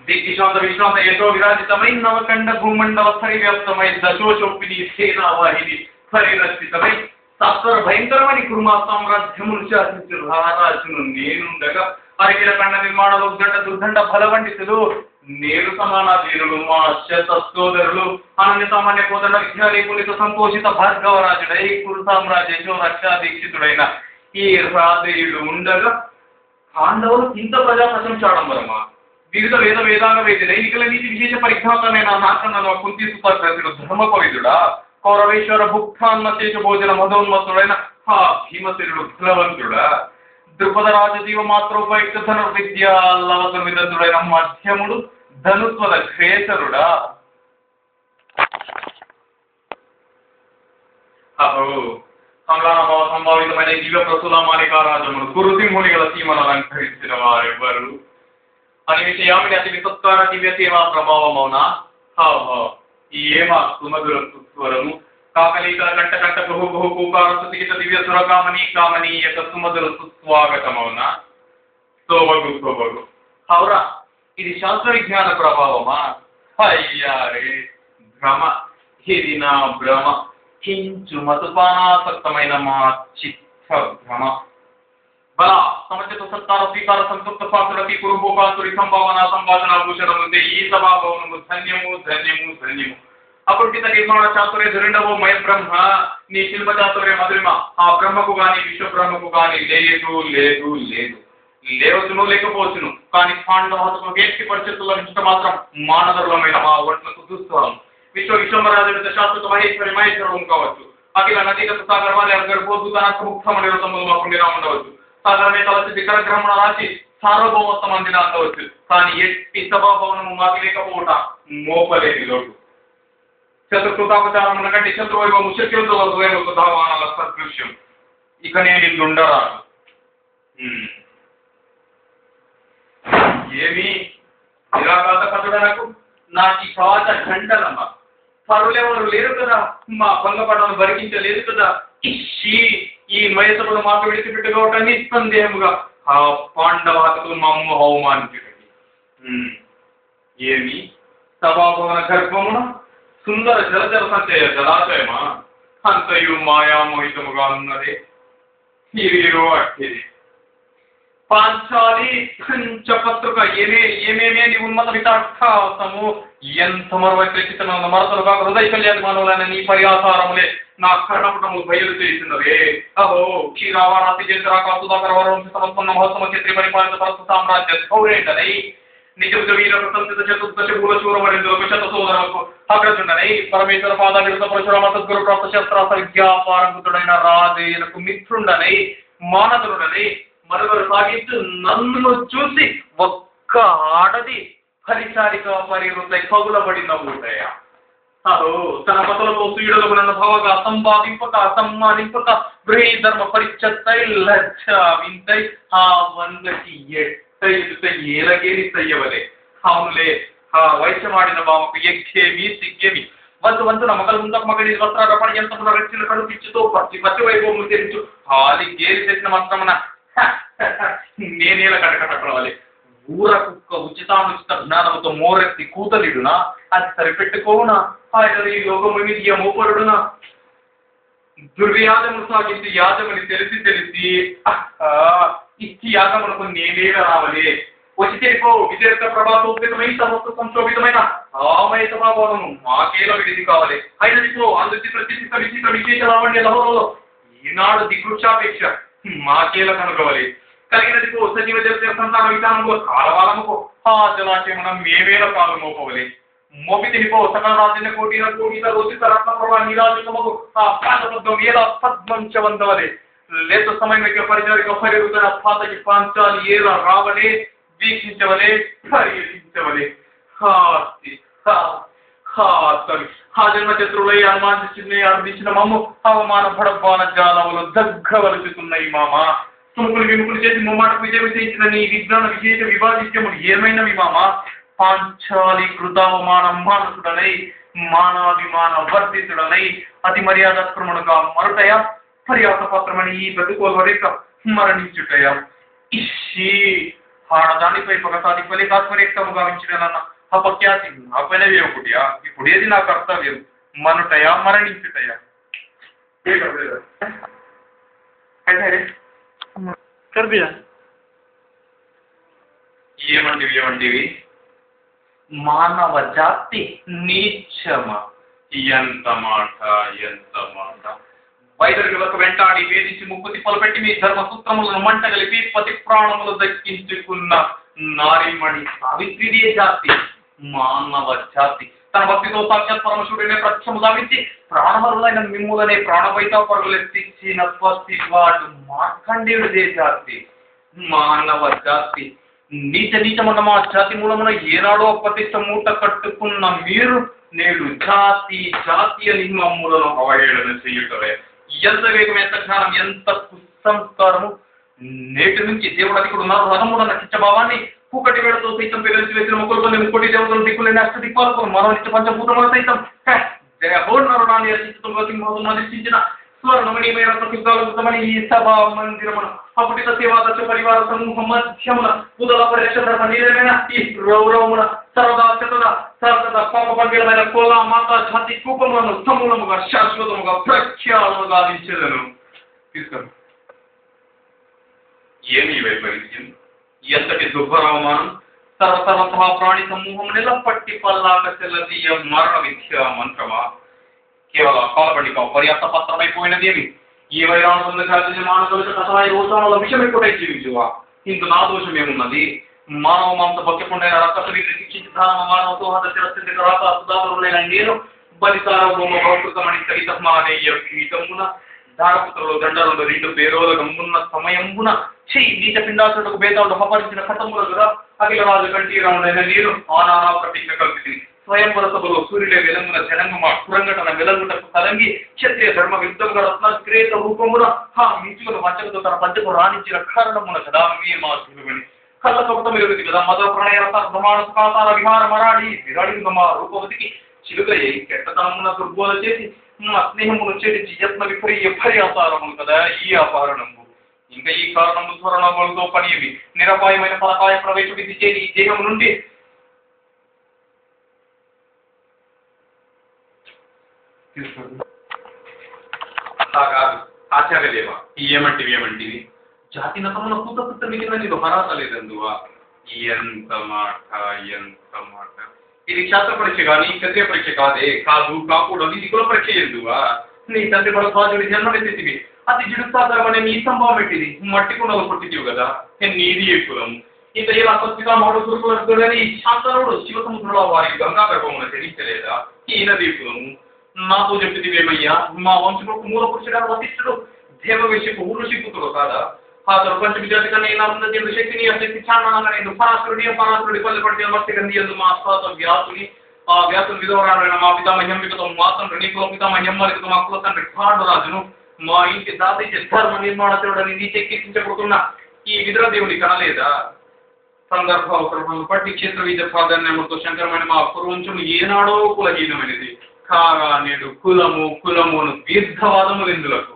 దిగ్విశ్రాంత విశ్రాంత యశో విరాజితమై నవకండ భూమండల పరివ్యాప్తమై దశోషోపిని సేనావాహిని పరిరక్షితమై సత్వర భయంకరమైన కురుమా సామ్రాజ్యమును శాసించు రారాజును నేనుండగా అరిగిల కండ నిర్మాణ ఉద్దండ దుర్దండ బలవండితులు నేను సమాన వీరులు మా శత సోదరులు అనన్య సామాన్య కోదండ విజ్ఞాని పుణిత సంతోషిత భార్గవరాజుడై కురు సామ్రాజ్యంలో రక్షా దీక్షితుడైన ఈ రాధేయుడు ఉండగా పాండవులు ఇంత ప్రజా ప్రశంసాడంబరమా వివిధ వేదాంగ వేది నైనికల నీతి విశేష పరిజ్ఞాతమైన నాకన్న కుంతి సుపర్శుడు ధర్మపవిదుడా కౌరవేశ్వర భుక్తాన్మశేష భోజన మధోన్మతుడైన హా భీమసేనుడు బలవంతుడా ద్రుపద రాజజీవ మాత్రోపయుక్త ధనుర్విద్య లవత విదంతుడైన మధ్యముడు ధనుత్వద శ్రేయసరుడా అహో సంగ్రామ సంభావితమైన దివ్య ప్రసుల మాలికారాజమును కురుసింహుని గల సీమను అలంకరించిన వారెవ్వరు అని విషయామిని అతి విసత్కార దివ్య సేవా ప్రభావమౌనా ఏమా సుమధుర సుస్వరము కాకలీకల కంట కంట బహు బహు పూకార సుతికిత దివ్య సురకామని కామని యొక్క సుమధుర సుస్వాగతమౌనా శోభగు హౌరా ఇది శాస్త్ర విజ్ఞాన ప్రభావమా అయ్యారే భ్రమ ఇది నా భ్రమ కించు మతుపానాసక్తమైన మా చిత్త భ్రమ బల సమచిత సత్కార స్వీకార సంతృప్త పాత్రకి కురుభూపాతురి సంభావన సంభాషణ భూషణముందే ఈ సభాభవనము ధన్యము ధన్యము ధన్యము అపృకిత నిర్మాణ చాతుర్య ధురిండవో మయ బ్రహ్మ నీ శిల్ప చాతుర్య మధురిమ ఆ బ్రహ్మకు గాని విశ్వబ్రహ్మకు గాని లేదు లేదు లేదు లేవచ్చును లేకపోవచ్చును కానీ పాండవహతకు వ్యక్తి పరిస్థితుల్లో నిష్ట మాత్రం మానదరులమైన మా ఒట్లకు చూస్తాం విశ్వరాజు శాశ్వత మహేశ్వరం కావచ్చు అఖిల నదీగత సాగర్వాది గర్భోద్భుతానికి ముఖ్యమైన నిరోధములు మాకు నిరా ఉండవచ్చు సాగరమే తలసి విగ్రహగ్రహణ రాసి సార్వభౌమత్వం అందిన అందవచ్చు కానీ ఎట్టి సభాభవనము మాకు లేకపోవట మోపలేని లోటు శత్రుకృతాపచారం కంటే శత్రువైభవము శత్రువానాల సదృశ్యం ఇక నేను ఇల్లుండరాదు ఏమి నిరాఘాత కథడనకు నాటి పాత ఖండనమ్మ పరులెవరు లేరు కదా మా భంగపడను భరికించలేదు కదా ఈ మయసభను మాకు విడిచిపెట్టుకోవటం నిస్సందేహముగా ఆ పాండవాతకు మమ్ము అవమానించటది ఏమి సభాభవన గర్భమున సుందర జలజల సంచయ జలాశయమా అంతయు మాయామోహితముగా ఉన్నది వీరు అట్టిది పాంచాలి పంచపత్రిక ఏమేమి ఉన్మత వితార్థము ఎంత మరవైచితమైన మరతలుగా హృదయ కళ్యాణ మానవులైన నీ పర్యాసారములే నా కర్ణపుటము బయలు చేసినవే అహో క్షీరావారాతి జంతరాకా సుధాకర వరం సమర్పన్న మహోత్సవ క్షేత్రి పరిపాలిత పరస్త సామ్రాజ్య సౌరేంటనై నిజ వీర ప్రశంసిత చతుర్దశ భూల శూరవరిందులకు శత సోదరులకు అగ్రజుండనై పరమేశ్వర పాద విరుద్ధ పరశురామ సద్గురు ప్రాప్త శస్త్రాస్త్ర విద్యాపారంగుతుడైన రాజేయులకు మిత్రుండనై మానదుడనై మరొకరు సాగించు నన్ను చూసి ఒక్క ఆడది ఫలిచారిగా పరివృత్తై పగులబడిన ఊటయ అదో తన పతులతో సూయుడులకు నన్ను భవగా సంపాదింపక సమ్మానింపక గృహీ ధర్మ పరిచత్తై లజ్జ వింతై ఆ వందకి ఎట్ట ఏలగేరి తయ్యవలే అవునులే ఆ వైశ్యమాడిన బామకు ఎగ్గేమి సిగ్గేమి వంతున మగలు ముందకు మగడి వస్త్రారపణ ఎంత రక్షణ కడుపిచ్చుతో పచ్చి వైభవము తెరించు హాలి గేరి చేసిన మాత్రమున నేనేల కటకటవాలి ఊర కుక్క ఉచితానుచిత జ్ఞానముతో మోరెత్తి కూతలిడునా అది సరిపెట్టుకోవునా ఆయన ఈ లోకము మీద మోపరుడునా దుర్వ్యాధమును సాగించి యాజమని తెలిసి ఇచ్చి యాగమునకు నేనేల రావలే వచ్చి తెలిపో విదేశ ప్రభావోపితమై సమస్త సంశోభితమైన ఆమయ సభాభవనము మాకేలా విడిది కావాలి అయినదిపో అందుచిత్ర చిత్త విచిత్ర విశేష లావణ్య లహోలో ఈనాడు దిగృక్షాపేక్ష మాకేల కనుగవలి కలిగినదిపో సజీవ జల సంతాన విధానములో కాలవాలముకో ఆ జలాశయమున మేవేల కాలు మోపవలి మోపి తినిపో సకల రాజ్య కోటిన కోటిన రోచిత రత్న ప్రభా నీరాజకముకు ఆ పాదబద్ధం ఏలా పద్మంచవందవలే లేత సమయమిక పరిచారిక పరిరుదన పాతకి పాంచాలి ఏలా రావలే వీక్షించవలే పర్యటించవలే ఆ జన్మ శత్రువులై అనుమానించిన మమ్ము అవమాన పడబాన జాలములు దగ్గవలుచుతున్నాయి మామ తుముకులు విముకులు చేసి ముమ్మాటకు విజయం చేయించిన నీ విజ్ఞాన విశేష వివాదిత్యములు ఏమైనవి మామ పాంచాలి కృతావమాన మానసుడనై మానాభిమాన వర్ధితుడనై అతి మర్యాదక్రమణగా మరుటయ పర్యాస పత్రమని ఈ బతుకోల వరేక మరణించుటయ ఇషి ఆడదానిపై పగసాది ఫలితాత్మరేక్తము గావించినన్న అపఖ్యాతి నాపైనవే ఒకటియా ఇప్పుడు ఏది నా కర్తవ్యం మనుటయా మరణించుటయా ఏమంటివి మానవ జాతి నీచమా ఎంత మాట వైదర్గులకు వెంటాడి వేధించి ముక్కు తిప్పలు పెట్టి మీ ధర్మసూత్రములను మంటగలిపి పతి ప్రాణములు దక్కించుకున్న నారీమణి సావిత్రిదే జాతి మానవ జాతి తన భక్తితో సాక్షాత్ పరమశుడినే ప్రత్యక్షము గావించి ప్రాణమరులైన మిమ్ములనే ప్రాణవైతా పరుగులెత్తించిన పసివాడు మార్కండేయుడిదే జాతి మానవ జాతి నీచమన్న మా జాతి మూలమున ఏనాడో ప్రతిష్ట మూట కట్టుకున్న మీరు నేడు జాతి అని మమ్ములను అవహేళన చేయుటలే ఎంత వేగం ఎంత జ్ఞానం ఎంత కుసంస్కారము నేటి నుంచి దేవుడు అధికుడు ఉన్నారు రథముడన్న కిచ్చభావాన్ని కూకటి వేళతో సైతం పేరు వేసిన ముగ్గురు ముక్కోటి దేవతలు దిక్కులేని అష్ట దిక్పాలకు మరో నిత్య పంచభూతముల సైతం నరుణాన్ని అర్చించిన స్వర్ణమణీయమైన ప్రతిభాలుతమని ఈ సభా మందిరమున అపుటిత సేవాదశ పరివార సమూహ మధ్యమున ఉదల పరీక్ష ధర్మ నీలమైన ఈ రౌరవమున సర్వదా పాప పంపిలమైన కోలా మాత జాతి కూపములను సమూలముగా శాశ్వతముగా ప్రఖ్యాలుగా గావించెదను తీసుకొని ఏమి వైపరీత్యం ఎంతటి దుర్భరవమానం సర్వసర్వసభా ప్రాణి సమూహం నిలపట్టి పల్లాక చెల్లదీయ మరణ విద్య మంత్రమా కేవలం కాలపండిక పర్యాప్త పత్రమైపోయినది ఏమి ఈ వైరాణుల మానవులకు కషాయ రోషాల విషయం ఎక్కువ జీవించువా ఇందు నా దోషం ఏమున్నది మానవ మాంస భక్యకుండైన రక్తశరీర శిక్షించాన మానవతో హతశిరస్థితి రాత సుధారులైన నేను బలిసారభూమ ప్రకృతమని సరితమానేయ పీఠమున దారపుత్రులు దండరులు రెండు పేరోల గమ్మున్న సమయంబున నీచ పిండాసులకు భేదాలు అపహరించిన కథములు కదా అఖిల రాజు కంఠీరాముడైన నేను ఆనానా ప్రతిజ్ఞ కల్పితి స్వయంవర సభలో సూర్యుడే వెలంగున జనంగమ కురంగటన వెలంగుటకు కలంగి క్షత్రియ ధర్మ విరుద్ధముగా రత్నగ్రేత రూపమున మించుకుల వంచకతో తన పంచకు రాణించిన కారణమున కదా మీ మా శిలువని కళ్ళ కపటం ఎరుగుది కదా మద ప్రణయ రసమాన సుఖాతార విహార మరాడి విరాడింగమ రూపవతికి చిలుకయ్యి కెట్టతనమున దుర్బోధ చేసి మా స్నేహమును చేసి యత్న విపరీయ పర్యాసారములు కదా ఈ అపహరణము ఇంకా ఈ కారణము స్వరణములతో పనివి నిరపాయమైన ఫలకాయ ప్రవేశ విధి చేసి ఈ దేహం నుండి ఆచార్యదేవ ఏమంటివి జాతి నతమున పూత పుత్త మిగిలిన నీకు హరాత లేదందువా ఎంత మాట ఇది క్షాత్ర పరీక్ష కానీ క్షత్రియ పరీక్ష కాకూడదు ఇది కుల పరీక్ష ఎందువా నీ తండ్రి భరద్వాజుడి జన్మనెత్తివి అతి జిడుస్తాదరమనే నీ సంభవం పెట్టింది మట్టి కుండలు పుట్టింది కదా నీది ఏ కులం ఇంత ఇలా కొద్దిగా మాడు దుర్గులని శాంతనుడు శివసముద్రుల వారి గంగా గర్భమున చరించలేదా ఈ నదీ కులము నాతో చెప్పిదివేమయ్యా మా వంశకు మూల పురుషుడు వశిష్ఠుడు దేవవేశపు ఊరుషి పుత్రుడు కాదా ఆ ప్రపంచ విద్యార్థిగా నేను శక్తిని శక్తి చాణానంగా నేను పరాశురుడి పల్లెపడి వర్తిగంది ఎందు మా అస్పాత వ్యాసుని ఆ వ్యాసుని విధవరాడైన మా పితామహ్యంబికతో మా తండ్రి నీకుల పితామహ్యంబలికతో మా కుల తండ్రి పాండురాజును మా ఇంటి దాతయ్య ధర్మ నిర్మాణతుడని నీ చెక్కించబడుతున్న ఈ విద్రాదేవుని కనలేదా సందర్భావసరములను బట్టి క్షేత్ర విద్య ప్రాధాన్యములతో శంకరమైన మా పూర్వంశం ఏనాడో కులహీనమైనది కాగా నేడు కులమును దీర్ఘవాదములు ఇందులకు